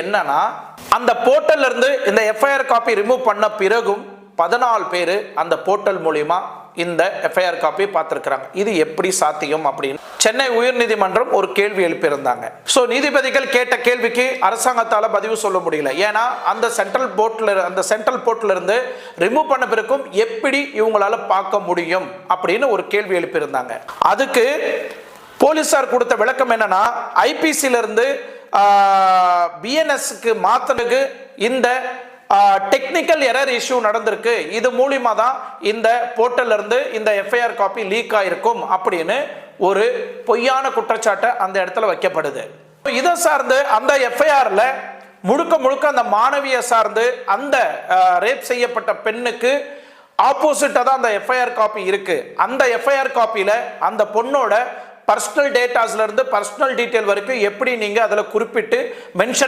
என்னன்னா, அந்த போர்ட்டல்ல இருந்து இந்த எஃப்ஐஆர் காப்பி ரிமூவ் பண்ண பிறகும் 14 பேர் அந்த போர்ட்டல் மூலியமா இந்த எஃப்ஐஆர் காப்பி பார்த்திருக்கிறாங்க. இது எப்படி சாத்தியம் அப்படின்னு சென்னை உயர்நீதிமன்றம் ஒரு கேள்வி எழுப்பியிருந்தாங்க. ஸோ நீதிபதிகள் கேட்ட கேள்விக்கு அரசாங்கத்தால் பதிவு சொல்ல முடியல. ஏன்னா அந்த சென்ட்ரல் போர்ட்ல இருந்து ரிமூவ் பண்ண பிறகும் எப்படி இவங்களால பார்க்க முடியும் அப்படின்னு ஒரு கேள்வி எழுப்பியிருந்தாங்க. அதுக்கு போலீசார் கொடுத்த விளக்கம் என்னன்னா, ஐபிசில இருந்து பிஎன்எஸ்க்கு மாத்தினதுக்கு இந்த டெக்னிக்கல் எரர் இஷ்யூ நடந்திருக்கு, இது மூலியமா தான் இந்த போர்ட்டல்ல இருந்து இந்த எஃப்ஐஆர் காப்பி லீக் ஆயிருக்கும் அப்படின்னு ஒரு பொய்யான குற்றச்சாட்டு அந்த இடத்துல வைக்கப்படுது. இதை சார்ந்து அந்த எஃப்ஐஆர்ல முழுக்க அந்த மாணவியை சார்ந்து அந்த ரேப் செய்யப்பட்ட பெண்ணுக்கு ஆப்போசிட்டா தான் அந்த எஃப்ஐஆர் காப்பி இருக்கு. அந்த எஃப்ஐஆர் காப்பியில அந்த பொண்ணோட பர்சனல் டேட்டாஸ்ல இருந்து பர்சனல் டீடைல் வரைக்கும் எப்படி நீங்க அதுல குறிப்பிட்டு மென்ஷன்